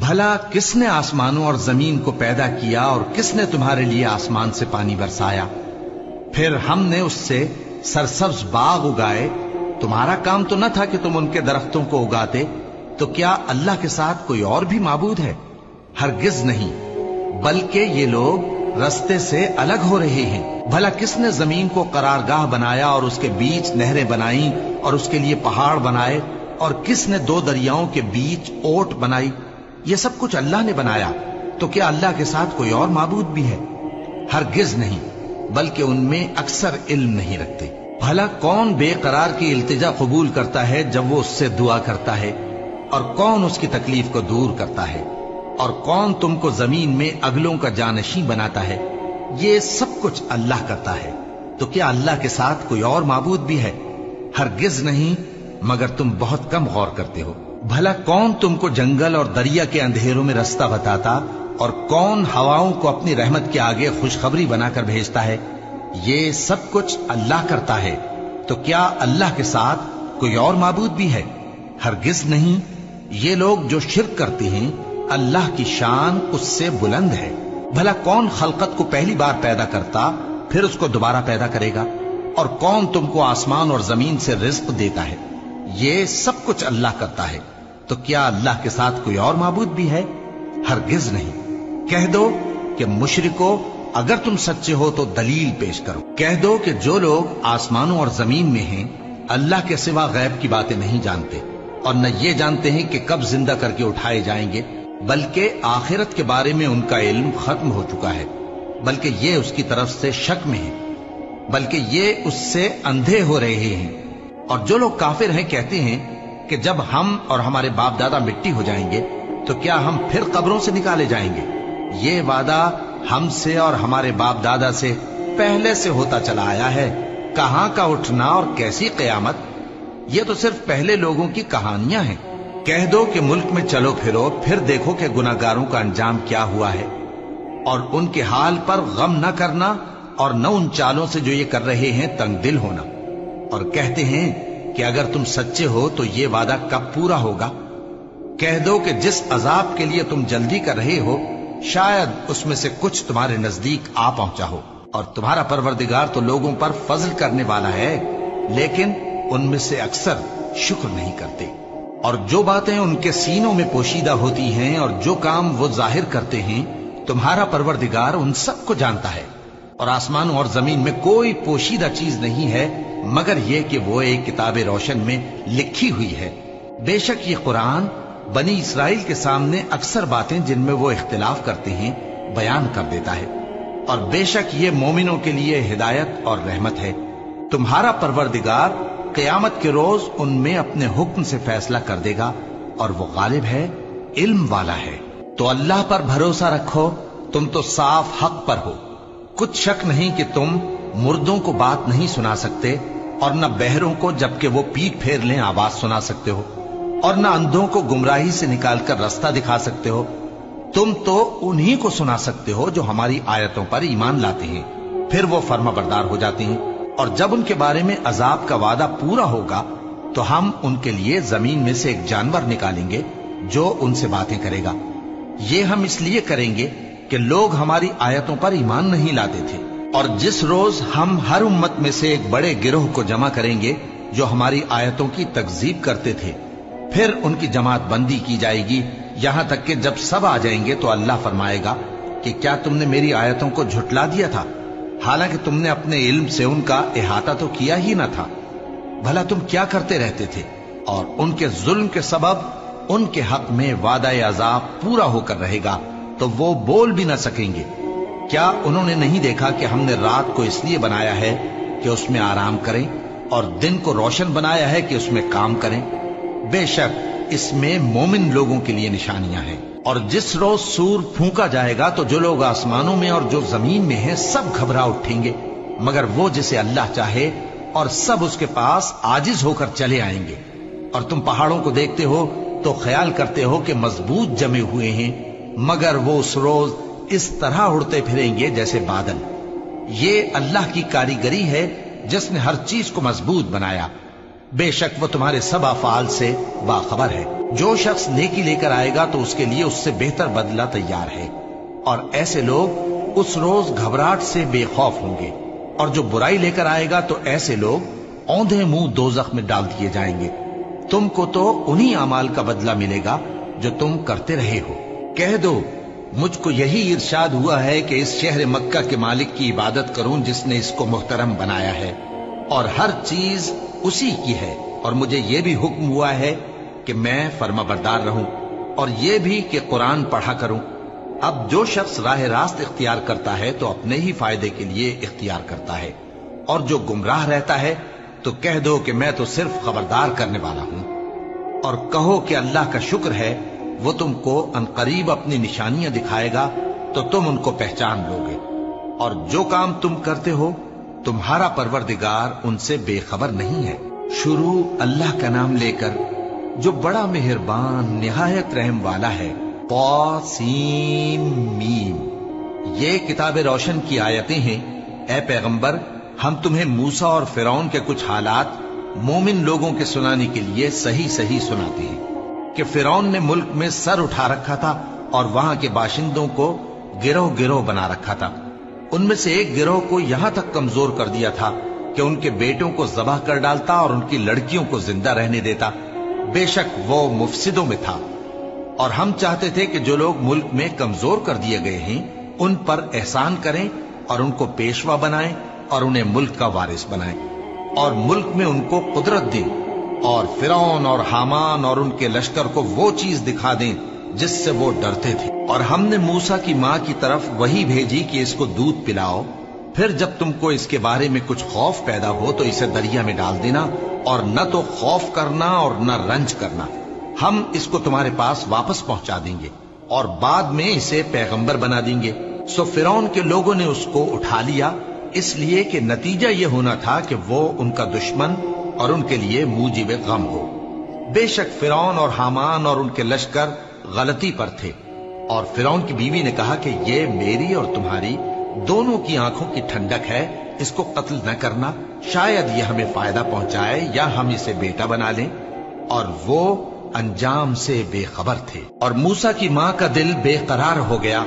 بھلا کس نے آسمانوں اور زمین کو پیدا کیا اور کس نے تمہارے لیے آسمان سے پانی برسایا؟ پھر ہم نے اس سے سرسبز باغ اگائے. تمہارا کام تو نہ تھا کہ تم ان کے درختوں کو اگاتے. تو کیا اللہ کے ساتھ کوئی اور بھی معبود ہے؟ ہرگز نہیں، بلکہ یہ لوگ رستے سے الگ ہو رہے ہیں. بھلا کس نے زمین کو قرارگاہ بنایا اور اس کے بیچ نہریں بنائیں اور اس کے لیے پہاڑ بنائے، اور کس نے دو دریاؤں کے بیچ اوٹ بنائی؟ یہ سب کچھ اللہ نے بنایا. تو کیا اللہ کے ساتھ کوئی اور معبود بھی ہے؟ ہرگز نہیں، بلکہ ان میں اکثر علم نہیں رکھتے. بھلا کون بے قرار کی التجا قبول کرتا ہے جب وہ اس سے دعا کرتا ہے؟ اور کون اس کی تکلیف کو دور کرتا ہے؟ اور کون تم کو زمین میں اگلوں کا جانشین بناتا ہے؟ یہ سب کچھ اللہ کرتا ہے. تو کیا اللہ کے ساتھ کوئی اور معبود بھی ہے؟ ہرگز نہیں، مگر تم بہت کم غور کرتے ہو. بھلا کون تم کو جنگل اور دریا کے اندھیروں میں رستہ بتاتا، اور کون ہواؤں کو اپنی رحمت کے آگے خوشخبری بنا کر بھیجتا ہے؟ یہ سب کچھ اللہ کرتا ہے. تو کیا اللہ کے ساتھ کوئی اور معبود بھی ہے؟ ہرگز نہیں. یہ لوگ جو شرک کرتے ہیں اللہ کی شان اس سے بلند ہے. بھلا کون خلقت کو پہلی بار پیدا کرتا پھر اس کو دوبارہ پیدا کرے گا؟ اور کون تم کو آسمان اور زمین سے رزق دیتا ہے؟ یہ سب کچھ اللہ کرتا ہے. تو کیا اللہ کے ساتھ کوئی اور معبود بھی ہے؟ ہرگز نہیں. کہہ دو کہ مشرکو، اگر تم سچے ہو تو دلیل پیش کرو. کہہ دو کہ جو لوگ آسمانوں اور زمین میں ہیں اللہ کے سوا غیب کی باتیں نہیں جانتے، اور نہ یہ جانتے ہیں کہ کب زندہ کر کے اٹھائے جائیں گے، بلکہ آخرت کے بارے میں ان کا علم ختم ہو چکا ہے، بلکہ یہ اس کی طرف سے شک میں ہے، بلکہ یہ اس سے اندھے ہو رہے ہیں. اور جو لوگ کافر ہیں کہتے ہیں کہ جب ہم اور ہمارے باپ دادا مٹی ہو جائیں گے تو کیا ہم پھر قبروں سے نکالے جائیں گے؟ یہ وعدہ ہم سے اور ہمارے باپ دادا سے پہلے سے ہوتا چلا آیا ہے. کہاں کا اٹھنا اور کیسی قیامت؟ یہ تو صرف پہلے لوگوں کی کہانیاں ہیں. کہہ دو کہ ملک میں چلو پھرو، پھر دیکھو کہ گناہگاروں کا انجام کیا ہوا ہے، اور ان کے حال پر غم نہ کرنا، اور نہ ان چالوں سے جو یہ کر رہے ہیں تنگ دل ہونا. اور کہتے ہیں کہ اگر تم سچے ہو تو یہ وعدہ کب پورا ہوگا؟ کہہ دو کہ جس عذاب کے لیے تم جلدی کر رہے ہو شاید اس میں سے کچھ تمہارے نزدیک آ پہنچا ہو، اور تمہارا پروردگار تو لوگوں پر فضل کرنے والا ہے، لیکن ان میں سے اکثر شکر نہیں کرتے. اور جو باتیں ان کے سینوں میں پوشیدہ ہوتی ہیں اور جو کام وہ ظاہر کرتے ہیں تمہارا پروردگار ان سب کو جانتا ہے. اور آسمانوں اور زمین میں کوئی پوشیدہ چیز نہیں ہے مگر یہ کہ وہ ایک کتاب روشن میں لکھی ہوئی ہے. بے شک یہ قرآن بنی اسرائیل کے سامنے اکثر باتیں جن میں وہ اختلاف کرتے ہیں بیان کر دیتا ہے، اور بے شک یہ مومنوں کے لیے ہدایت اور رحمت ہے. تمہارا پروردگار قیامت کے روز ان میں اپنے حکم سے فیصلہ کر دے گا، اور وہ غالب ہے، علم والا ہے. تو اللہ پر بھروسہ رکھو، تم تو صاف حق پر ہو. کچھ شک نہیں کہ تم مردوں کو بات نہیں سنا سکتے، اور نہ بہروں کو جبکہ وہ پیٹ پھیر لیں آواز سنا سکتے ہو، اور نہ اندھوں کو گمراہی سے نکال کر رستہ دکھا سکتے ہو. تم تو انہی کو سنا سکتے ہو جو ہماری آیتوں پر ایمان لاتے ہیں، پھر وہ فرما بردار ہو جاتے ہیں. اور جب ان کے بارے میں عذاب کا وعدہ پورا ہوگا تو ہم ان کے لیے زمین میں سے ایک جانور نکالیں گے جو ان سے باتیں کرے گا. یہ ہم اس لیے کریں گے کہ لوگ ہماری آیتوں پر ایمان نہیں لاتے تھے. اور جس روز ہم ہر امت میں سے ایک بڑے گروہ کو جمع کریں گے جو ہماری آیتوں کی تکذیب کرتے تھے، پھر ان کی جماعت بندی کی جائے گی یہاں تک کہ جب سب آ جائیں گے تو اللہ فرمائے گا کہ کیا تم نے میری آیتوں کو جھٹلا دیا تھا، حالانکہ تم نے اپنے علم سے ان کا احاطہ تو کیا ہی نہ تھا. بھلا تم کیا کرتے رہتے تھے؟ اور ان کے ظلم کے سبب ان کے حق میں وعدہ عذاب پورا ہو کر رہے گا تو وہ بول بھی نہ سکیں گے. کیا انہوں نے نہیں دیکھا کہ ہم نے رات کو اس لیے بنایا ہے کہ اس میں آرام کریں، اور دن کو روشن بنایا ہے کہ اس میں کام کریں؟ بے شک اس میں مومن لوگوں کے لیے نشانیاں ہیں. اور جس روز سور پھونکا جائے گا تو جو لوگ آسمانوں میں اور جو زمین میں ہیں سب گھبرا اٹھیں گے مگر وہ جسے اللہ چاہے، اور سب اس کے پاس عاجز ہو کر چلے آئیں گے. اور تم پہاڑوں کو دیکھتے ہو تو خیال کرتے ہو کہ مضبوط جمے ہوئے ہیں، مگر وہ اس روز اس طرح اڑتے پھریں گے جیسے بادل. یہ اللہ کی کاریگری ہے جس نے ہر چیز کو مضبوط بنایا. बेशक वो तुम्हारे सब अफआल से बाखबर है। जो शख्स नेकी लेकर आएगा तो उसके लिए उससे बेहतर बदला तैयार है, और ऐसे लोग उस रोज घबराहट से बेखौफ होंगे। और जो बुराई लेकर आएगा तो ऐसे लोग औंधे मुंह दोजख में डाल दिए जाएंगे। तुमको तो उन्हीं अमाल का बदला मिलेगा जो तुम करते रहे हो। कह दो, मुझको यही इरशाद हुआ है कि इस शहर मक्का के मालिक की इबादत करूं जिसने इसको मुहतरम बनाया है, और हर चीज उसी की है। और मुझे यह भी हुक्म हुआ है कि मैं फर्माबरदार रहूं, और यह भी कि कुरान पढ़ा करूं। अब जो शख्स राह रास्त इख्तियार करता है तो अपने ही फायदे के लिए इख्तियार करता है, और जो गुमराह रहता है तो कह दो कि मैं तो सिर्फ खबरदार करने वाला हूं। और कहो कि अल्लाह का शुक्र है, वो तुमको अनकरीब अपनी निशानियां दिखाएगा तो तुम उनको पहचान लोगे। और जो काम तुम करते हो तुम्हारा परवरदिगार उनसे बेखबर नहीं है। शुरू अल्लाह का नाम लेकर जो बड़ा मेहरबान निहायत रहम वाला है। क़ासीम मीम, ये किताब रोशन की आयतें हैं। ए पैगंबर, हम तुम्हें मूसा और फिरौन के कुछ हालात मोमिन लोगों के सुनाने के लिए सही सही सुनाते हैं कि फिरौन ने मुल्क में सर उठा रखा था और वहां के बाशिंदों को गिरोह गिरोह बना रखा था। उनमें से एक गिरोह को यहां तक कमजोर कर दिया था कि उनके बेटों को ज़बाह कर डालता और उनकी लड़कियों को जिंदा रहने देता। बेशक वो मुफसिदों में था, और हम चाहते थे कि जो लोग मुल्क में कमजोर कर दिए गए हैं उन पर एहसान करें और उनको पेशवा बनाएं और उन्हें मुल्क का वारिस बनाएं, और मुल्क में उनको कुदरत दें, और फिरौन और हामान और उनके लश्कर को वो चीज दिखा दें जिससे वो डरते थे। और हमने मूसा की मां की तरफ वही भेजी कि इसको दूध पिलाओ, फिर जब तुमको इसके बारे में कुछ खौफ पैदा हो तो इसे दरिया में डाल देना, और न तो खौफ करना और न रंज करना। हम इसको तुम्हारे पास वापस पहुंचा देंगे और बाद में इसे पैगंबर बना देंगे। सो फिरौन के लोगों ने उसको उठा लिया, इसलिए कि नतीजा यह होना था कि वो उनका दुश्मन और उनके लिए मूजिब गम हो। बेशक फिरौन और हामान और उनके लश्कर गलती पर थे, और फिरौन की बीवी ने कहा कि ये मेरी और तुम्हारी दोनों की आंखों की ठंडक है, इसको कत्ल न करना, शायद यह हमें फायदा पहुंचाए या हम इसे बेटा बना लें। और वो अंजाम से बेखबर थे। और मूसा की मां का दिल बेकरार हो गया।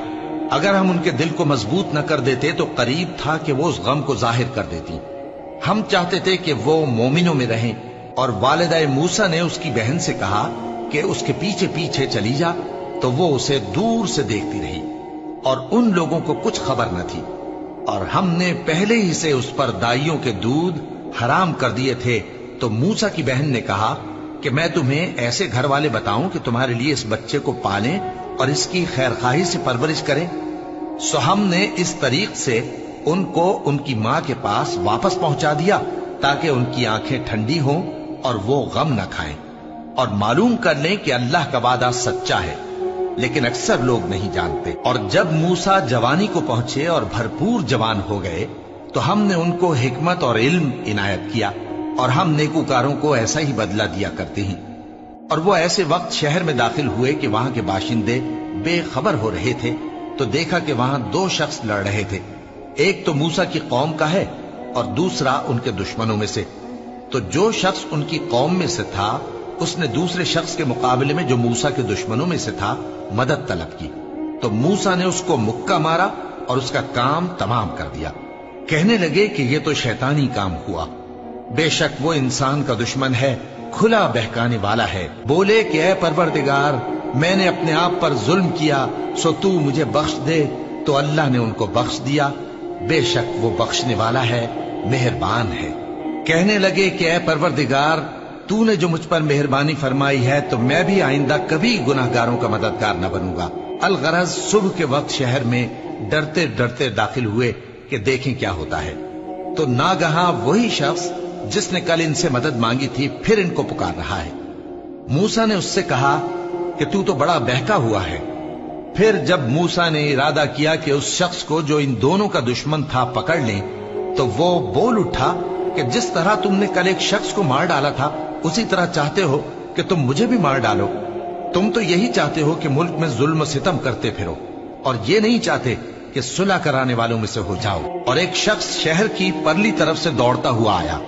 अगर हम उनके दिल को मजबूत न कर देते तो करीब था कि वो उस गम को जाहिर कर देती। हम चाहते थे कि वो मोमिनों में रहें, और वालिदा मूसा ने उसकी बहन से कहा कि उसके पीछे पीछे चली जा, तो वो उसे दूर से देखती रही, और उन लोगों को कुछ खबर न थी। और हमने पहले ही से उस पर दाइयों के दूध हराम कर दिए थे। तो मूसा की बहन ने कहा कि मैं तुम्हें ऐसे घर वाले बताऊं कि तुम्हारे लिए इस बच्चे को पालें और इसकी खैरखाही से परवरिश करें। सो हमने इस तरीक से उनको उनकी मां के पास वापस पहुंचा दिया ताकि उनकी आंखें ठंडी हों और वो गम न खाएं, और मालूम कर लें कि अल्लाह का वादा सच्चा है, लेकिन अक्सर लोग नहीं जानते। और जब मूसा जवानी को पहुंचे और भरपूर जवान हो गए तो हमने उनको हिकमत और इल्म इनायत किया, और हम नेकूकारों को ऐसा ही बदला दिया करते हैं। और वो ऐसे वक्त शहर में दाखिल हुए कि वहां के बाशिंदे बेखबर हो रहे थे, तो देखा कि वहां दो शख्स लड़ रहे थे। एक तो मूसा की कौम का है और दूसरा उनके दुश्मनों में से। तो जो शख्स उनकी कौम में से था उसने दूसरे शख्स के मुकाबले में जो मूसा के दुश्मनों में से था मदद तलब की। तो मूसा ने उसको मुक्का मारा और उसका काम तमाम कर दिया। कहने लगे कि ये तो शैतानी काम हुआ, बेशक वो इंसान का दुश्मन है, खुला बहकाने वाला है। बोले कि ऐ परवरदिगार, मैंने अपने आप पर जुल्म किया, सो तू मुझे बख्श दे। तो अल्लाह ने उनको बख्श दिया, बेशक वो बख्शने वाला है, मेहरबान है। कहने लगे कि ऐ परवरदिगार, तूने जो मुझ पर मेहरबानी फरमाई है तो मैं भी आइंदा कभी गुनाहगारों का मददगार न बनूंगा। अलगरज सुबह के वक्त शहर में डरते डरते दाखिल हुए कि देखें क्या होता है। तो नागहां वही शख्स जिसने कल इनसे मदद मांगी थी फिर इनको पुकार रहा है। मूसा ने उससे कहा कि तू तो बड़ा बहका हुआ है। फिर जब मूसा ने इरादा किया कि उस शख्स को जो इन दोनों का दुश्मन था पकड़ लें, तो वो बोल उठा कि जिस तरह तुमने कल एक शख्स को मार डाला था उसी तरह चाहते हो कि तुम मुझे भी मार डालो। तुम तो यही चाहते हो कि मुल्क में जुल्म सितम करते फिरो, और ये नहीं चाहते कि सुलह कराने वालों में से हो जाओ। और एक शख्स शहर की परली तरफ से दौड़ता हुआ आया,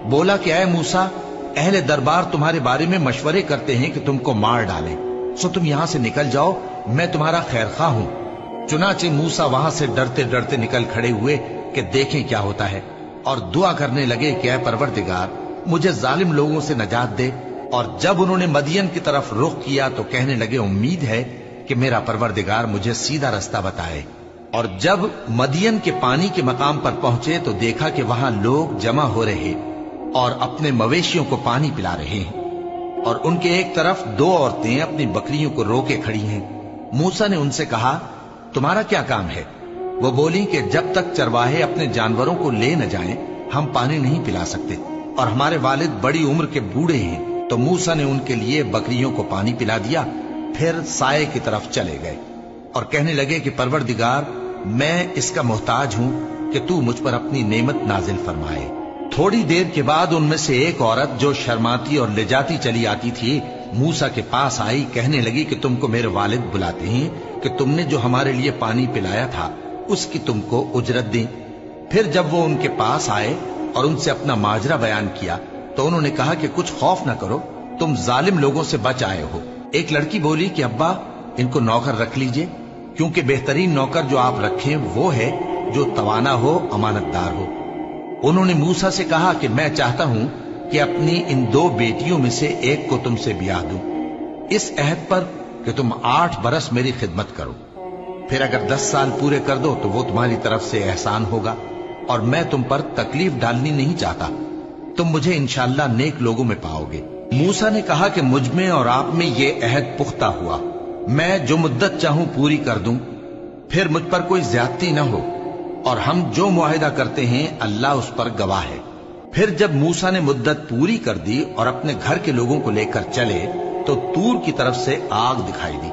बोला कि ऐ मूसा, अहले दरबार तुम्हारे बारे में मशवरे करते हैं कि तुमको मार डालें, सो तुम यहां से निकल जाओ, मैं तुम्हारा खैरखा हूं। चुनाचे मूसा वहां से डरते डरते निकल खड़े हुए कि देखें क्या होता है, और दुआ करने लगे कि ऐ परवरदिगार, मुझे जालिम लोगों से नजात दे। और जब उन्होंने मदियन की तरफ रुख किया तो कहने लगे, उम्मीद है कि मेरा परवरदिगार मुझे सीधा रास्ता बताए। और जब मदियन के पानी के मकाम पर पहुंचे तो देखा कि वहां लोग जमा हो रहे और अपने मवेशियों को पानी पिला रहे हैं, और उनके एक तरफ दो औरतें अपनी बकरियों को रोके खड़ी हैं। मूसा ने उनसे कहा, तुम्हारा क्या काम है? वो बोली कि जब तक चरवाहे अपने जानवरों को ले न जाएं, हम पानी नहीं पिला सकते, और हमारे वालिद बड़ी उम्र के बूढ़े हैं। तो मूसा ने उनके लिए बकरियों को पानी पिला दिया, फिर साए की तरफ चले गए और कहने लगे कि परवरदिगार, मैं इसका मोहताज हूं कि तू मुझ पर अपनी नेमत नाजिल फरमाए। थोड़ी देर के बाद उनमें से एक औरत जो शर्माती और ले चली आती थी, मूसा के पास आई, कहने लगी कि तुमको मेरे वालिद बुलाते हैं कि तुमने जो हमारे लिए पानी पिलाया था उसकी तुमको उजरत दें। फिर जब वो उनके पास आए और उनसे अपना माजरा बयान किया तो उन्होंने कहा कि कुछ खौफ न करो, तुम जालिम लोगों से बच आए हो। एक लड़की बोली कि अब्बा, इनको नौकर रख लीजिए, क्योंकि बेहतरीन नौकर जो आप रखें वो है जो तवाना हो, अमानतदार हो। उन्होंने मूसा से कहा कि मैं चाहता हूं कि अपनी इन दो बेटियों में से एक को तुमसे ब्याह दूं, इस अहद पर कि तुम 8 बरस मेरी खिदमत करो, फिर अगर 10 साल पूरे कर दो तो वो तुम्हारी तरफ से एहसान होगा, और मैं तुम पर तकलीफ डालनी नहीं चाहता। तुम मुझे इंशाअल्लाह नेक लोगों में पाओगे। मूसा ने कहा कि मुझ में और आप में ये अहद पुख्ता हुआ, मैं जो मुद्दत चाहूं पूरी कर दूं, फिर मुझ पर कोई ज्यादती न हो, और हम जो मुआहिदा करते हैं अल्लाह उस पर गवाह है। फिर जब मूसा ने मुद्दत पूरी कर दी और अपने घर के लोगों को लेकर चले तो तूर की तरफ से आग दिखाई दी।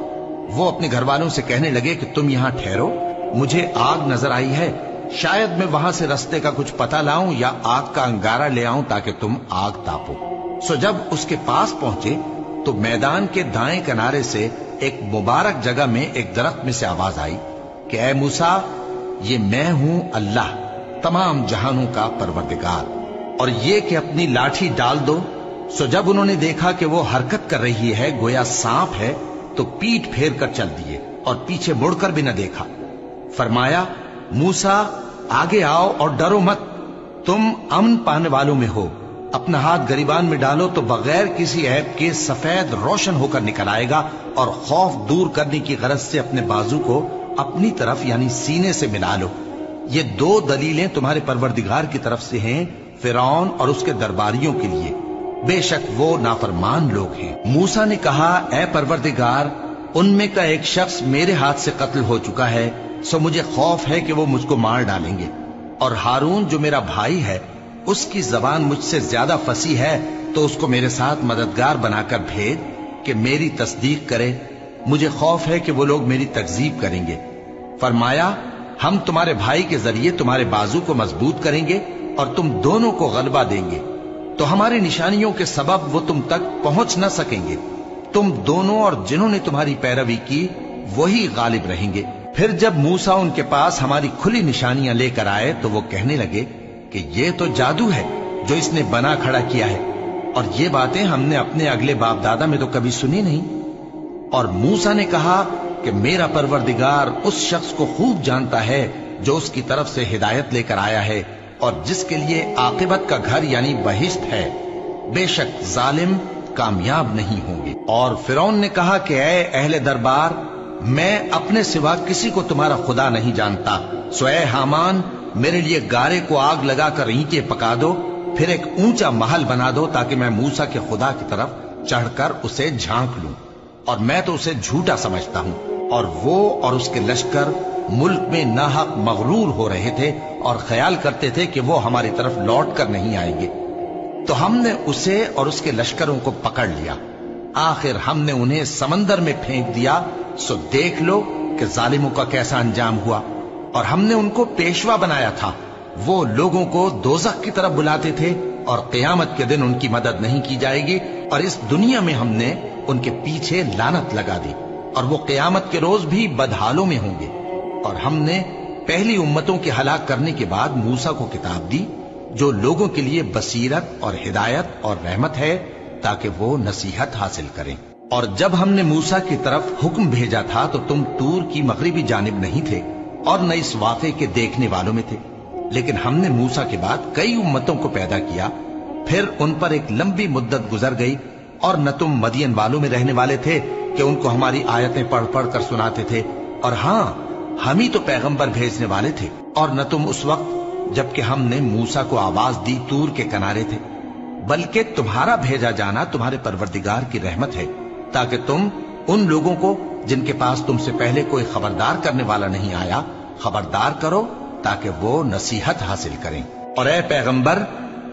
वो अपने घर वालों से कहने लगे कि तुम यहां ठहरो, मुझे आग नजर आई है, शायद मैं वहां से रास्ते का कुछ पता लाऊं या आग का अंगारा ले आऊं ताकि तुम आग तापो। सो जब उसके पास पहुंचे तो मैदान के दाएं किनारे से एक मुबारक जगह में एक दरख्त में से आवाज आई कि ऐ मूसा, ये मैं हूं अल्लाह, तमाम जहानों का परवरदिगार, और ये कि अपनी लाठी डाल दो। सो जब उन्होंने देखा कि वो हरकत कर रही है गोया सांप है, तो पीठ फेर कर चल दिए और पीछे मुड़कर भी न देखा। फरमाया, मूसा आगे आओ और डरो मत, तुम अमन पाने वालों में हो। अपना हाथ गरीबान में डालो तो बगैर किसी ऐब के सफेद रोशन होकर निकल आएगा, और खौफ दूर करने की गरज से अपने बाजू को अपनी तरफ यानी सीने से मिला लो। ये 2 दलीलें तुम्हारे परवरदिगार की तरफ से हैं फिरौन और उसके दरबारियों के लिए, बेशक वो नाफरमान लोग हैं। मूसा ने कहा, ऐ परवरदिगार, उनमें का एक शख्स मेरे हाथ से कत्ल हो चुका है, सो मुझे खौफ है कि वो मुझको मार डालेंगे, और हारून जो मेरा भाई है उसकी जबान मुझसे ज्यादा फसी है, तो उसको मेरे साथ मददगार बनाकर भेज कि मेरी तस्दीक करे, मुझे खौफ है कि वो लोग मेरी तकजीब करेंगे। फरमाया, हम तुम्हारे भाई के जरिए तुम्हारे बाजू को मजबूत करेंगे और तुम दोनों को गलबा देंगे, तो हमारी निशानियों के सबब वो तुम तक पहुंच न सकेंगे। तुम दोनों और जिन्होंने तुम्हारी पैरवी की वही गालिब रहेंगे। फिर जब मूसा उनके पास हमारी खुली निशानियां लेकर आए तो वो कहने लगे कि ये तो जादू है जो इसने बना खड़ा किया है, और ये बातें हमने अपने अगले बाप दादा में तो कभी सुनी नहीं। और मूसा ने कहा कि मेरा परवरदिगार उस शख्स को खूब जानता है जो उसकी तरफ से हिदायत लेकर आया है और जिसके लिए आकिबत का घर यानी बहिश्त है, बेशक जालिम कामयाब नहीं होंगे। और फिरौन ने कहा कि ऐ अहले दरबार, मैं अपने सिवा किसी को तुम्हारा खुदा नहीं जानता, सो ऐ हामान, मेरे लिए गारे को आग लगाकर ईंटें पका दो, फिर एक ऊंचा महल बना दो ताकि मैं मूसा के खुदा की तरफ चढ़कर उसे झांक लूं। और मैं तो उसे झूठा समझता हूं, और वो और उसके लश्कर मुल्क में नाहक मगरूर हो रहे थे और ख्याल करते थे कि वो हमारी तरफ लौट कर नहीं आएंगे। तो हमने उसे और उसके लश्करों को पकड़ लिया, आखिर हमने उन्हें समंदर में फेंक दिया। सो देख लो कि जालिमों का कैसा अंजाम हुआ। और हमने उनको पेशवा बनाया था, वो लोगों को दोज़ख की तरफ बुलाते थे, और क़यामत के दिन उनकी मदद नहीं की जाएगी, और इस दुनिया में हमने उनके पीछे लानत लगा दी, और वो क़यामत के रोज भी बदहालों में होंगे। और हमने पहली उम्मतों के हलाक करने के बाद मूसा को किताब दी जो लोगों के लिए बसीरत और हिदायत और रहमत है, ताकि वो नसीहत हासिल करें। और जब हमने मूसा की तरफ हुक्म भेजा था तो तुम तूर की मगरिबी जानिब नहीं थे और न इस वाक़े के देखने वालों में थे, लेकिन हमने मूसा के बाद कई उम्मतों को पैदा किया, फिर उन पर एक लंबी मुद्दत गुजर गई, और न तुम मदियन वालों में रहने वाले थे कि उनको हमारी आयतें पढ़ पढ़ कर सुनाते थे, और हां, हम ही तो पैगंबर भेजने वाले थे। और न तुम उस वक्त जबकि हमने मूसा को आवाज दी तूर के किनारे थे, बल्कि तुम्हारा भेजा जाना तुम्हारे परवरदिगार की रहमत है, ताकि तुम उन लोगों को जिनके पास तुमसे पहले कोई खबरदार करने वाला नहीं आया, खबरदार करो ताकि वो नसीहत हासिल करें। और ए पैगंबर,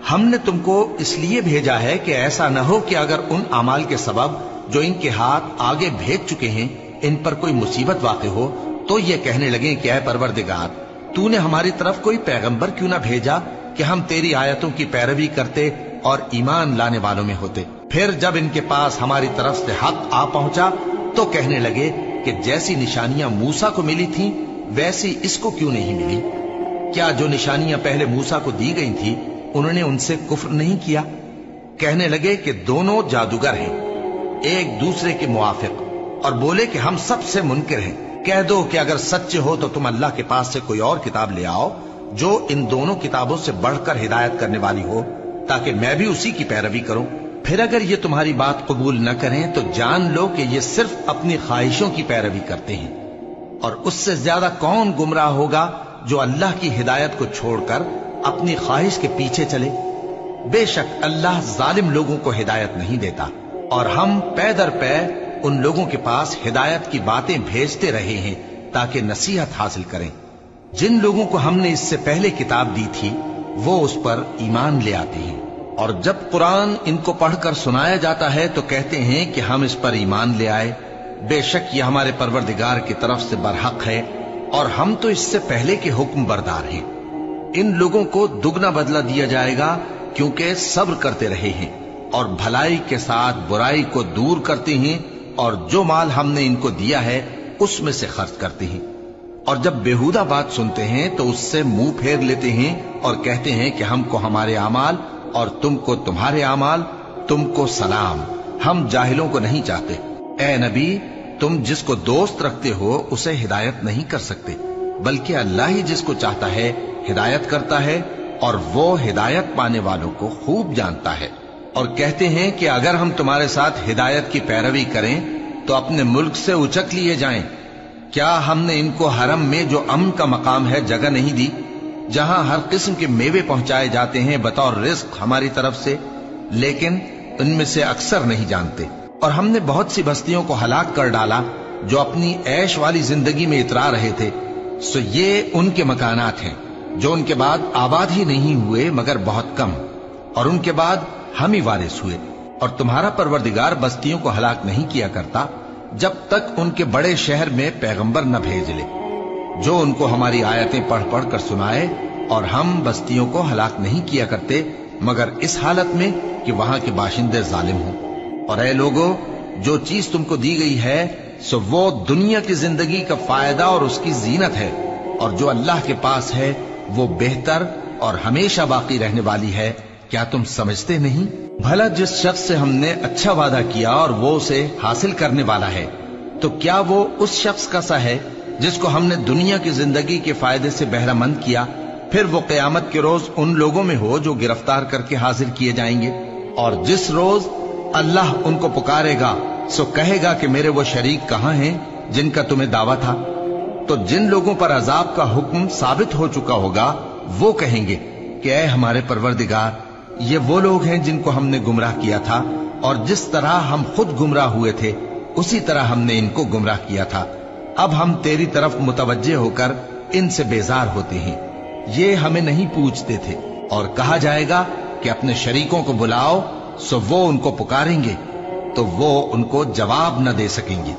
हमने तुमको इसलिए भेजा है कि ऐसा न हो कि अगर उन अमाल के सबब जो इनके हाथ आगे भेज चुके हैं इन पर कोई मुसीबत वाक़ हो, तो ये कहने लगे कि ऐ परवरदिगार, तूने हमारी तरफ कोई पैगंबर क्यों ना भेजा कि हम तेरी आयतों की पैरवी करते और ईमान लाने वालों में होते। फिर जब इनके पास हमारी तरफ से हक आ पहुंचा तो कहने लगे कि जैसी निशानियां मूसा को मिली थीं वैसी इसको क्यों नहीं मिली। क्या जो निशानियां पहले मूसा को दी गई थी उन्होंने उनसे कुफ्र नहीं किया। कहने लगे कि दोनों जादूगर हैं, एक दूसरे के मुआफिक, और बोले कि हम सबसे मुनकिर हैं। कह दो कि अगर सच्चे हो तो तुम अल्लाह के पास से कोई और किताब ले आओ जो इन दोनों किताबों से बढ़कर हिदायत करने वाली हो, ताकि मैं भी उसी की पैरवी करूं। फिर अगर ये तुम्हारी बात कबूल न करें तो जान लो कि ये सिर्फ अपनी ख्वाहिशों की पैरवी करते हैं, और उससे ज्यादा कौन गुमराह होगा जो अल्लाह की हिदायत को छोड़कर अपनी ख्वाहिश के पीछे चले। बेशक अल्लाह जालिम लोगों को हिदायत नहीं देता, और हम पै दर पै उन लोगों के पास हिदायत की बातें भेजते रहे हैं ताकि नसीहत हासिल करें। जिन लोगों को हमने इससे पहले किताब दी थी वो उस पर ईमान ले आते हैं, और जब कुरान इनको पढ़कर सुनाया जाता है तो कहते हैं कि हम इस पर ईमान ले आए। बेशक ये हमारे परवरदिगार की तरफ से बरहक है, और हम तो इससे पहले के हुक्म बरदार हैं। इन लोगों को दुगना बदला दिया जाएगा क्योंकि सब्र करते रहे हैं और भलाई के साथ बुराई को दूर करते हैं, और जो माल हमने इनको दिया है उसमें से खर्च करते हैं। और जब बेहुदा बात सुनते हैं तो उससे मुंह फेर लेते हैं और कहते हैं कि हमको हमारे आमाल और तुमको तुम्हारे आमाल, तुमको सलाम, हम जाहिलों को नहीं चाहते। ए नबी, तुम जिसको दोस्त रखते हो उसे हिदायत नहीं कर सकते, बल्कि अल्लाह ही जिसको चाहता है हिदायत करता है, और वो हिदायत पाने वालों को खूब जानता है। और कहते हैं कि अगर हम तुम्हारे साथ हिदायत की पैरवी करें तो अपने मुल्क से उचक लिए जाएं। क्या हमने इनको हरम में जो अमन का मकाम है जगह नहीं दी, जहां हर किस्म के मेवे पहुंचाए जाते हैं बतौर रिज्क हमारी तरफ से, लेकिन उनमें से अक्सर नहीं जानते। और हमने बहुत सी बस्तियों को हलाक कर डाला जो अपनी ऐश वाली जिंदगी में इतरा रहे थे, सो ये उनके मकानात हैं जो उनके बाद आबाद ही नहीं हुए मगर बहुत कम, और उनके बाद हम ही वारिस हुए। और तुम्हारा परवरदिगार बस्तियों को हलाक नहीं किया करता जब तक उनके बड़े शहर में पैगंबर न भेज ले जो उनको हमारी आयतें पढ़ पढ़ कर सुनाए, और हम बस्तियों को हलाक नहीं किया करते मगर इस हालत में कि वहां के बाशिंदे जालिम हों। और ऐ लोगो, जो चीज तुमको दी गई है सो वो दुनिया की जिंदगी का फायदा और उसकी जीनत है, और जो अल्लाह के पास है वो बेहतर और हमेशा बाकी रहने वाली है। क्या तुम समझते नहीं? भला जिस शख्स से हमने अच्छा वादा किया और वो उसे हासिल करने वाला है, तो क्या वो उस शख्स का सा है जिसको हमने दुनिया की जिंदगी के फायदे से बहरामंद किया, फिर वो क़यामत के रोज उन लोगों में हो जो गिरफ्तार करके हाजिर किए जाएंगे। और जिस रोज अल्लाह उनको पुकारेगा सो कहेगा कि मेरे वो शरीक कहां हैं जिनका तुम्हें दावा था। तो जिन लोगों पर अजाब का हुक्म साबित हो चुका होगा वो कहेंगे कि ऐ हमारे परवरदिगार, ये वो लोग हैं जिनको हमने गुमराह किया था, और जिस तरह हम खुद गुमराह हुए थे उसी तरह हमने इनको गुमराह किया था। अब हम तेरी तरफ मुतवज्जे होकर इनसे बेजार होते हैं, ये हमें नहीं पूछते थे। और कहा जाएगा कि अपने शरीकों को बुलाओ, सो वो उनको पुकारेंगे तो वो उनको जवाब न दे सकेंगे,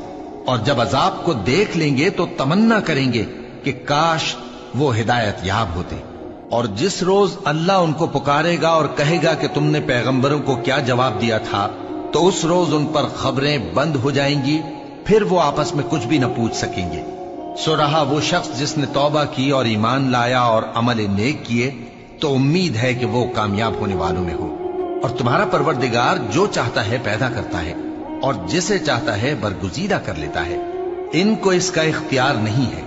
और जब अजाब को देख लेंगे तो तमन्ना करेंगे कि काश वो हिदायत याब होते। और जिस रोज अल्लाह उनको पुकारेगा और कहेगा कि तुमने पैगंबरों को क्या जवाब दिया था, तो उस रोज उन पर खबरें बंद हो जाएंगी, फिर वो आपस में कुछ भी न पूछ सकेंगे। सो रहा वो शख्स जिसने तौबा की और ईमान लाया और अमल नेक किए, तो उम्मीद है कि वो कामयाब होने वालों में हो। और तुम्हारा परवरदिगार जो चाहता है पैदा करता है और जिसे चाहता है बरगुजीदा कर लेता है। इनको इसका इख्तियार नहीं है।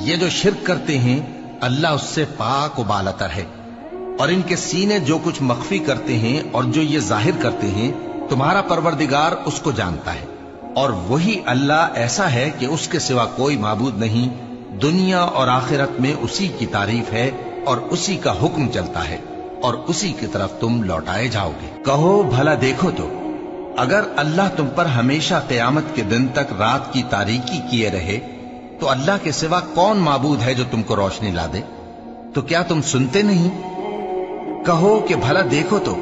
ये जो शिर्क करते हैं अल्लाह उससे पाक व बालातर है। और इनके सीने जो कुछ मख्फी करते हैं और जो ये जाहिर करते हैं तुम्हारा परवरदिगार उसको जानता है। और वही अल्लाह ऐसा है कि उसके सिवा कोई माबूद नहीं। दुनिया और आखिरत में उसी की तारीफ है और उसी का हुक्म चलता है और उसी की तरफ तुम लौटाए जाओगे। कहो भला देखो तो, अगर अल्लाह तुम पर हमेशा क़यामत के दिन तक रात की तारीकी किए रहे तो अल्लाह के सिवा कौन माबूद है जो तुमको रोशनी ला दे? तो क्या तुम सुनते नहीं? कहो कि भला देखो तो,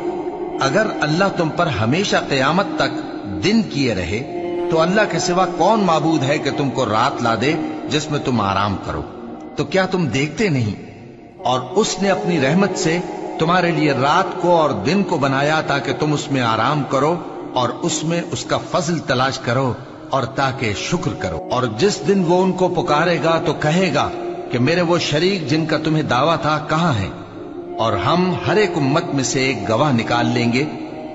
अगर अल्लाह तुम पर हमेशा क़यामत तक दिन किए रहे तो अल्लाह के सिवा कौन माबूद है कि तुमको रात ला दे जिसमें तुम आराम करो? तो क्या तुम देखते नहीं? और उसने अपनी रहमत से तुम्हारे लिए रात को और दिन को बनाया ताकि तुम उसमें आराम करो और उसमें उसका फजल तलाश करो और ताकि शुक्र करो। और जिस दिन वो उनको पुकारेगा तो कहेगा कि मेरे वो शरीक जिनका तुम्हें दावा था कहां हैं? और हम हर एक उम्मत में से एक गवाह निकाल लेंगे।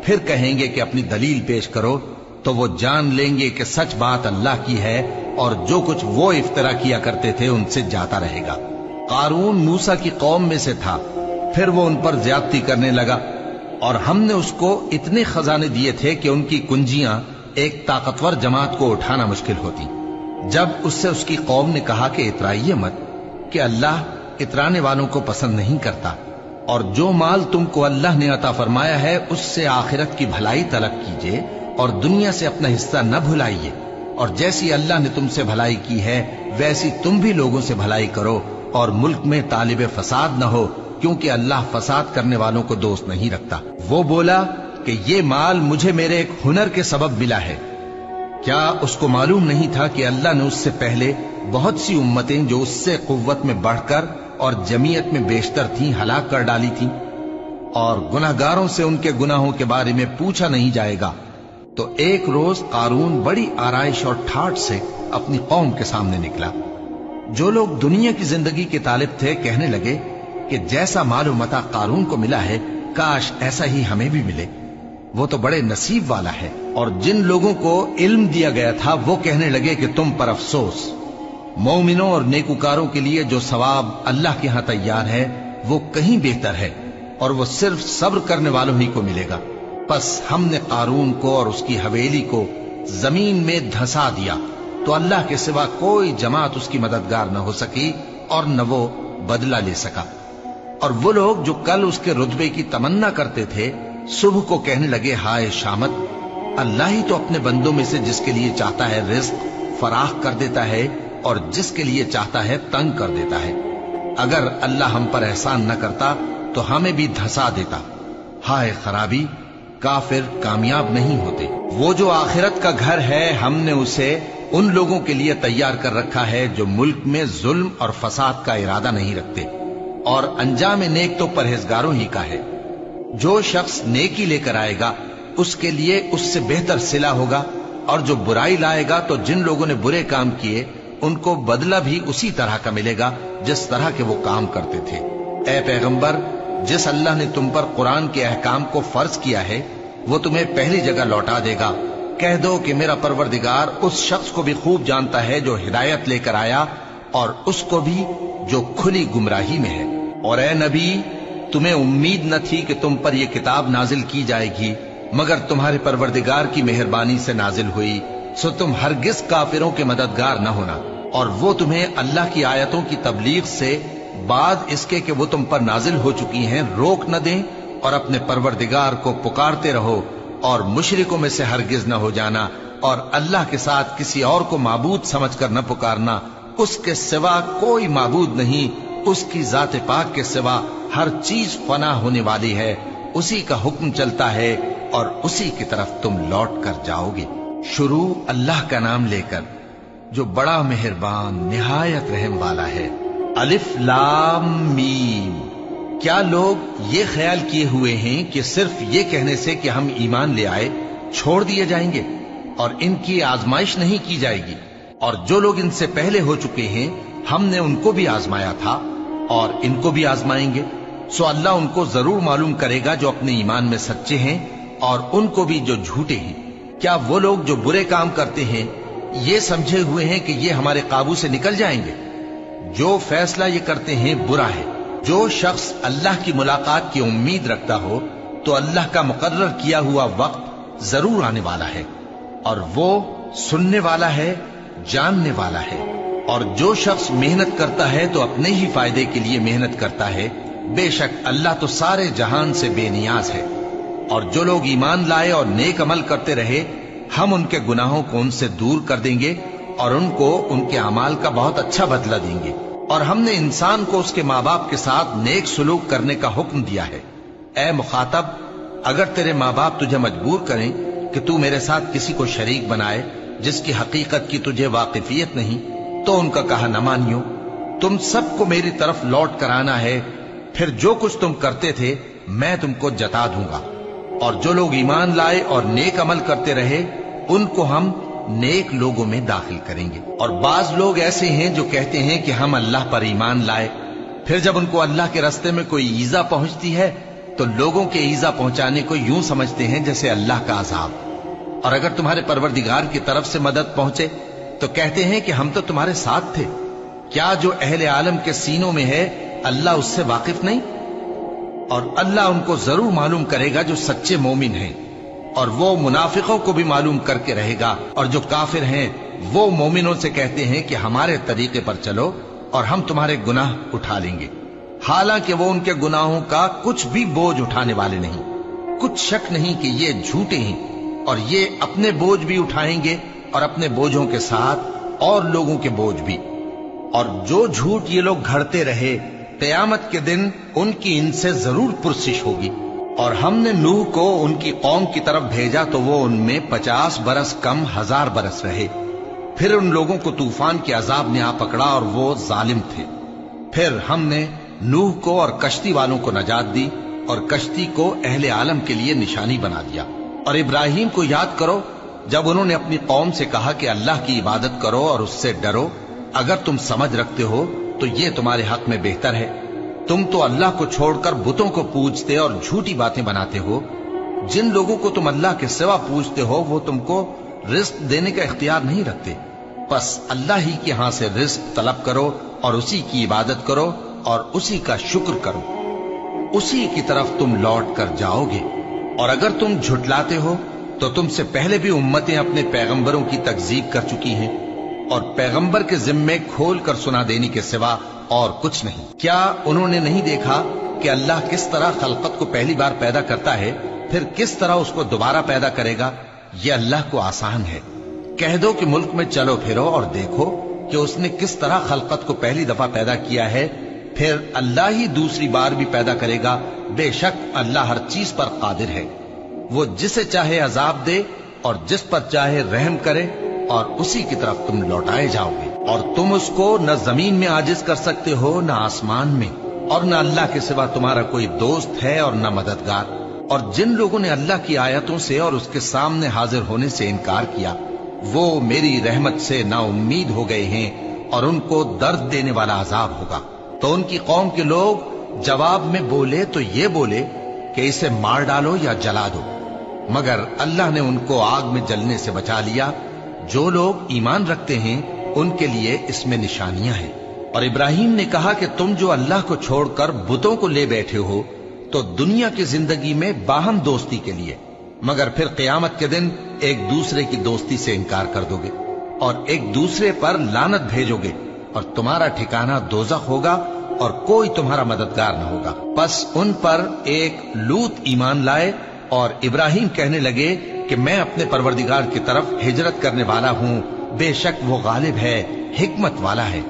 फिर कहेंगे कि अपनी दलील पेश करो, तो वो जान लेंगे कि सच बात अल्लाह की है और जो कुछ वो इफ्तरा किया करते थे उनसे जाता रहेगा। कारून मूसा की कौम में से था, फिर वो उन पर ज्यादती करने लगा और हमने उसको इतने खजाने दिए थे कि उनकी कुंजियां एक ताकतवर जमात को उठाना मुश्किल होती। जब उससे उसकी कौम ने कहा कि इतराइए मत, कि अल्लाह इतराने वालों को पसंद नहीं करता, और जो माल तुमको अल्लाह ने अता फरमाया है उससे आखिरत की भलाई तलब कीजिए और दुनिया से अपना हिस्सा न भुलाइए। और जैसी अल्लाह ने तुमसे भलाई की है वैसी तुम भी लोगों से भलाई करो और मुल्क में तालिब फसाद न हो, क्योंकि अल्लाह फसाद करने वालों को दोस्त नहीं रखता। वो बोला कि ये माल मुझे मेरे एक हुनर के सबब मिला है। क्या उसको मालूम नहीं था कि अल्लाह ने उससे पहले बहुत सी उम्मतें जो उससे कुव्वत में बढ़कर और जमीयत में बेशतर थीं हलाक कर डाली थीं, और गुनाहगारों से उनके गुनाहों के बारे में पूछा नहीं जाएगा। तो एक रोज कारून बड़ी आराइश और ठाठ से अपनी कौम के सामने निकला। जो लोग दुनिया की जिंदगी के तालिब थे कहने लगे कि जैसा मालूम मता कारून को मिला है काश ऐसा ही हमें भी मिले, वो तो बड़े नसीब वाला है। और जिन लोगों को इल्म दिया गया था वो कहने लगे कि तुम पर अफसोस, मोमिनों और नेकुकारों के लिए जो सवाब अल्लाह के यहां तैयार है वो कहीं बेहतर है और वो सिर्फ सब्र करने वालों ही को मिलेगा। बस हमने कारून को और उसकी हवेली को जमीन में धंसा दिया तो अल्लाह के सिवा कोई जमात उसकी मददगार न हो सकी और न वो बदला ले सका। और वो लोग जो कल उसके रुतबे की तमन्ना करते थे सुबह को कहने लगे, हाय शामत, अल्लाह ही तो अपने बंदों में से जिसके लिए चाहता है रिज्क फराख कर देता है और जिसके लिए चाहता है तंग कर देता है। अगर अल्लाह हम पर एहसान न करता तो हमें भी धंसा देता। हाय खराबी, काफिर कामयाब नहीं होते। वो जो आखिरत का घर है हमने उसे उन लोगों के लिए तैयार कर रखा है जो मुल्क में जुल्म और फसाद का इरादा नहीं रखते, और अंजाम नेक तो परहेजगारों ही का है। जो शख्स नेकी लेकर आएगा उसके लिए उससे बेहतर सिला होगा, और जो बुराई लाएगा तो जिन लोगों ने बुरे काम किए उनको बदला भी उसी तरह का मिलेगा जिस तरह के वो काम करते थे। ए पैगंबर, जिस अल्लाह ने तुम पर कुरान के अहकाम को फर्ज किया है वो तुम्हें पहली जगह लौटा देगा। कह दो कि मेरा परवरदिगार उस शख्स को भी खूब जानता है जो हिदायत लेकर आया और उसको भी जो खुली गुमराही में है। और ए नबी, तुम्हें उम्मीद न थी कि तुम पर यह किताब नाजिल की जाएगी, मगर तुम्हारे परवरदिगार की मेहरबानी से नाजिल हुई, सो तुम हरगिज काफिरों के मददगार न होना। और वो तुम्हें अल्लाह की आयतों की तबलीग से बाद इसके कि वो तुम पर नाजिल हो चुकी हैं रोक न दें, और अपने परवरदिगार को पुकारते रहो और मुशरिकों में से हरगिज न हो जाना, और अल्लाह के साथ किसी और को माबूद समझकर न पुकारना। उसके सिवा कोई माबूद नहीं, उसकी जात पाक के सिवा हर चीज फना होने वाली है, उसी का हुक्म चलता है और उसी की तरफ तुम लौट कर जाओगे। शुरू अल्लाह का नाम लेकर जो बड़ा मेहरबान निहायत रहम वाला है। अलिफ लाम मीम। क्या लोग ये ख्याल किए हुए हैं कि सिर्फ ये कहने से कि हम ईमान ले आए छोड़ दिए जाएंगे और इनकी आजमाइश नहीं की जाएगी? और जो लोग इनसे पहले हो चुके हैं हमने उनको भी आजमाया था और इनको भी आजमाएंगे। सो अल्लाह उनको जरूर मालूम करेगा जो अपने ईमान में सच्चे हैं और उनको भी जो झूठे हैं। क्या वो लोग जो बुरे काम करते हैं ये समझे हुए हैं कि ये हमारे काबू से निकल जाएंगे? जो फैसला ये करते हैं बुरा है। जो शख्स अल्लाह की मुलाकात की उम्मीद रखता हो तो अल्लाह का मुकर्रर किया हुआ वक्त जरूर आने वाला है और वो सुनने वाला है, जानने वाला है। और जो शख्स मेहनत करता है तो अपने ही फायदे के लिए मेहनत करता है। बेशक अल्लाह तो सारे जहान से बेनियाज है। और जो लोग ईमान लाए और नेक अमल करते रहे हम उनके गुनाहों को उनसे दूर कर देंगे और उनको उनके अमाल का बहुत अच्छा बदला देंगे। और हमने इंसान को उसके माँ बाप के साथ नेक सुलूक करने का हुक्म दिया है। ऐ मुखातब, अगर तेरे माँ बाप तुझे मजबूर करें कि तू मेरे साथ किसी को शरीक बनाए जिसकी हकीकत की तुझे वाकिफियत नहीं, तो उनका कहा न मानियो। तुम सबको मेरी तरफ लौट कर आना है, फिर जो कुछ तुम करते थे मैं तुमको जता दूंगा। और जो लोग ईमान लाए और नेक अमल करते रहे उनको हम नेक लोगों में दाखिल करेंगे। और बाज लोग ऐसे हैं जो कहते हैं कि हम अल्लाह पर ईमान लाए, फिर जब उनको अल्लाह के रास्ते में कोई ईजा पहुंचती है तो लोगों के ईजा पहुंचाने को यूं समझते हैं जैसे अल्लाह का अजाब। और अगर तुम्हारे परवरदिगार की तरफ से मदद पहुंचे तो कहते हैं कि हम तो तुम्हारे साथ थे। क्या जो अहले आलम के सीनों में है अल्लाह उससे वाकिफ नहीं? और अल्लाह उनको जरूर मालूम करेगा जो सच्चे मोमिन हैं, और वो मुनाफिकों को भी मालूम करके रहेगा। और जो काफिर हैं वो मोमिनों से कहते हैं कि हमारे तरीके पर चलो और हम तुम्हारे गुनाह उठा लेंगे, हालांकि वो उनके गुनाहों का कुछ भी बोझ उठाने वाले नहीं। कुछ शक नहीं कि ये झूठे हैं और ये अपने बोझ भी उठाएंगे और अपने बोझों के साथ और लोगों के बोझ भी। और जो झूठ ये लोग घड़ते रहे क़यामत के दिन उनकी इनसे जरूर पुरसिश होगी। और हमने नूह को उनकी कौम की तरफ भेजा तो वो उनमें 50 बरस कम 1000 बरस रहे। फिर उन लोगों को तूफान के अजाब ने आ पकड़ा और वो जालिम थे। फिर हमने नूह को और कश्ती वालों को नजात दी और कश्ती को अहले आलम के लिए निशानी बना दिया। और इब्राहिम को याद करो जब उन्होंने अपनी कौम से कहा कि अल्लाह की इबादत करो और उससे डरो, अगर तुम समझ रखते हो तो ये तुम्हारे हक में बेहतर है। तुम तो अल्लाह को छोड़कर बुतों को पूजते और झूठी बातें बनाते हो। जिन लोगों को तुम अल्लाह के सिवा पूजते हो वो तुमको रिस्क देने का इख्तियार नहीं रखते। बस अल्लाह ही के यहां से रिस्क तलब करो और उसी की इबादत करो और उसी का शुक्र करो, उसी की तरफ तुम लौट कर जाओगे। और अगर तुम झुटलाते हो तो तुमसे पहले भी उम्मतें अपने पैगंबरों की तकजीब कर चुकी हैं और पैगंबर के जिम्मे खोल कर सुना देने के सिवा और कुछ नहीं। क्या उन्होंने नहीं देखा कि अल्लाह किस तरह खलकत को पहली बार पैदा करता है, फिर किस तरह उसको दोबारा पैदा करेगा? यह अल्लाह को आसान है। कह दो कि मुल्क में चलो फिरो और देखो कि उसने किस तरह खलकत को पहली दफा पैदा किया है, फिर अल्लाह ही दूसरी बार भी पैदा करेगा। बेशक अल्लाह हर चीज पर कादिर है। वो जिसे चाहे अजाब दे और जिस पर चाहे रहम करे और उसी की तरफ तुम लौटाए जाओगे। और तुम उसको न जमीन में आजिज कर सकते हो न आसमान में, और न अल्लाह के सिवा तुम्हारा कोई दोस्त है और न मददगार। और जिन लोगों ने अल्लाह की आयतों से और उसके सामने हाजिर होने से इनकार किया वो मेरी रहमत से ना उम्मीद हो गए हैं और उनको दर्द देने वाला अजाब होगा। तो उनकी कौम के लोग जवाब में बोले तो ये बोले कि इसे मार डालो या जला दो, मगर अल्लाह ने उनको आग में जलने से बचा लिया। जो लोग ईमान रखते हैं उनके लिए इसमें निशानियां हैं। और इब्राहिम ने कहा कि तुम जो अल्लाह को छोड़कर बुतों को ले बैठे हो तो दुनिया की जिंदगी में बाहम दोस्ती के लिए, मगर फिर क़यामत के दिन एक दूसरे की दोस्ती से इनकार कर दोगे और एक दूसरे पर लानत भेजोगे और तुम्हारा ठिकाना दोज़ख होगा और कोई तुम्हारा मददगार न होगा। बस उन पर एक लूत ईमान लाए और इब्राहिम कहने लगे कि मैं अपने परवरदिगार की तरफ हिजरत करने वाला हूं, बेशक वो गालिब है, हिकमत वाला है।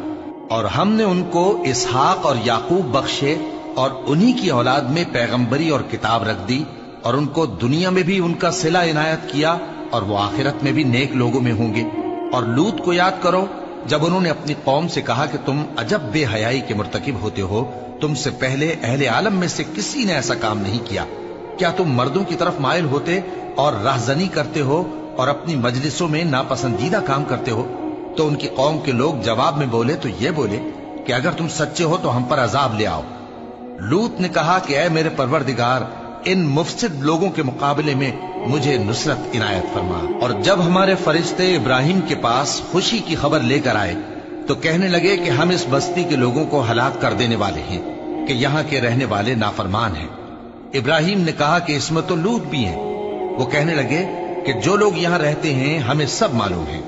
और हमने उनको इसहाक और याकूब बख्शे और उन्हीं की औलाद में पैगंबरी और किताब रख दी और उनको दुनिया में भी उनका सिला इनायत किया और वो आखिरत में भी नेक लोगों में होंगे। और लूत को याद करो जब उन्होंने अपनी कौम से कहा कि तुम अजब बेहयाई के मुर्तकिब होते हो, तुमसे पहले अहले आलम में से किसी ने ऐसा काम नहीं किया। क्या तुम मर्दों की तरफ माइल होते और राहजनी करते हो और अपनी मजलिसों में नापसंदीदा काम करते हो? तो उनकी कौम के लोग जवाब में बोले तो ये बोले कि अगर तुम सच्चे हो तो हम पर अजाब ले आओ। लूत ने कहा कि ऐ मेरे परवरदिगार, इन मुफसिद लोगों के मुकाबले में मुझे नुसरत इनायत फरमा। और जब हमारे फरिश्ते इब्राहिम के पास खुशी की खबर लेकर आए तो कहने लगे कि हम इस बस्ती के लोगों को हलाक कर देने वाले हैं कि यहाँ के रहने वाले नाफरमान हैं। इब्राहिम ने कहा कि इसमें तो लूत भी हैं। वो कहने लगे कि जो लोग यहाँ रहते हैं हमें सब मालूम है,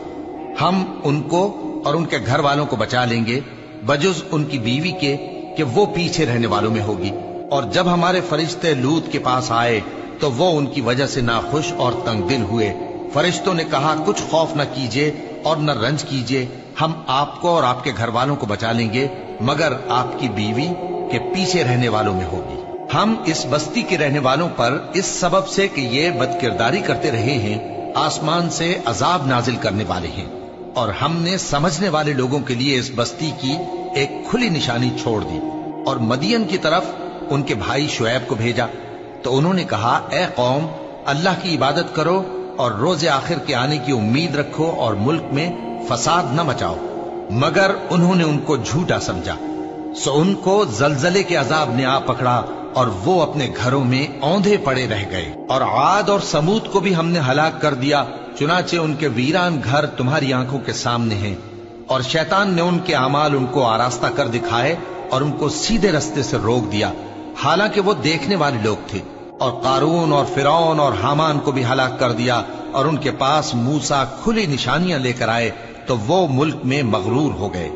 हम उनको और उनके घर वालों को बचा लेंगे बजुज उनकी बीवी के कि वो पीछे रहने वालों में होगी। और जब हमारे फरिश्ते लूत के पास आए तो वो उनकी वजह से नाखुश और तंग दिल हुए। फरिश्तों ने कहा, कुछ खौफ न कीजिए और न रंज कीजिए, हम आपको और आपके घर वालों को बचा लेंगे मगर आपकी बीवी के पीछे रहने वालों में होगी। हम इस बस्ती के रहने वालों पर इस सबब से कि ये बदकिरदारी करते रहे हैं आसमान से अजाब नाजिल करने वाले हैं। और हमने समझने वाले लोगों के लिए इस बस्ती की एक खुली निशानी छोड़ दी। और मदियन की तरफ उनके भाई शुएब को भेजा तो उन्होंने कहा, ए कौम, अल्लाह की इबादत करो और रोजे आखिर के आने की उम्मीद रखो और मुल्क में फसाद न मचाओ। मगर उन्होंने उनको झूठा समझा, सो उनको जलजले के अजाब ने आ पकड़ा और वो अपने घरों में औंधे पड़े रह गए। और आद और समूद को भी हमने हलाक कर दिया, चुनाचे उनके वीरान घर तुम्हारी आंखों के सामने हैं। और शैतान ने उनके अमाल उनको आरास्ता कर दिखाए और उनको सीधे रास्ते से रोक दिया, हालांकि वो देखने वाले लोग थे। और कारून और फिरौन और हामान को भी हलाक कर दिया। और उनके पास मूसा खुली निशानियां लेकर आए तो वो मुल्क में मगरूर हो गए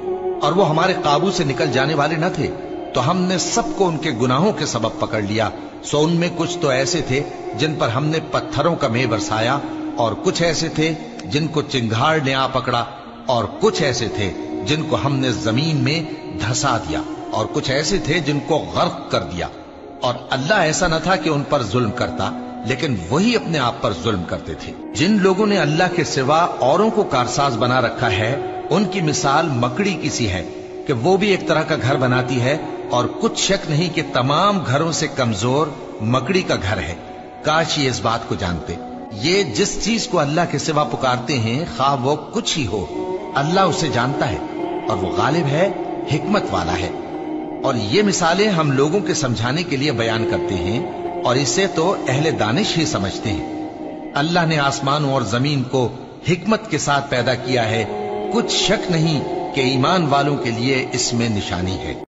और वो हमारे काबू से निकल जाने वाले न थे। तो हमने सबको उनके गुनाहों के सबब पकड़ लिया। सो उनमें कुछ तो ऐसे थे जिन पर हमने पत्थरों का मेह बरसाया, और कुछ ऐसे थे जिनको चिंगार ने आ पकड़ा, और कुछ ऐसे थे जिनको हमने जमीन में धंसा दिया, और कुछ ऐसे थे जिनको गर्क कर दिया। और अल्लाह ऐसा न था कि उन पर जुल्म करता, लेकिन वही अपने आप पर जुल्म करते थे। जिन लोगों ने अल्लाह के सिवा औरों को कारसाज बना रखा है, उनकी मिसाल मकड़ी की सी है कि वो भी एक तरह का घर बनाती है, और कुछ शक नहीं कि तमाम घरों से कमजोर मकड़ी का घर है। काश ये इस बात को जानते। ये जिस चीज को अल्लाह के सिवा पुकारते हैं, खा वो कुछ ही हो, अल्लाह उसे जानता है और वो गालिब है, हिकमत वाला है। और ये मिसालें हम लोगों के समझाने के लिए बयान करते हैं, और इसे तो अहले दानिश ही समझते हैं। अल्लाह ने आसमानों और जमीन को हिकमत के साथ पैदा किया है, कुछ शक नहीं कि ईमान वालों के लिए इसमें निशानी है।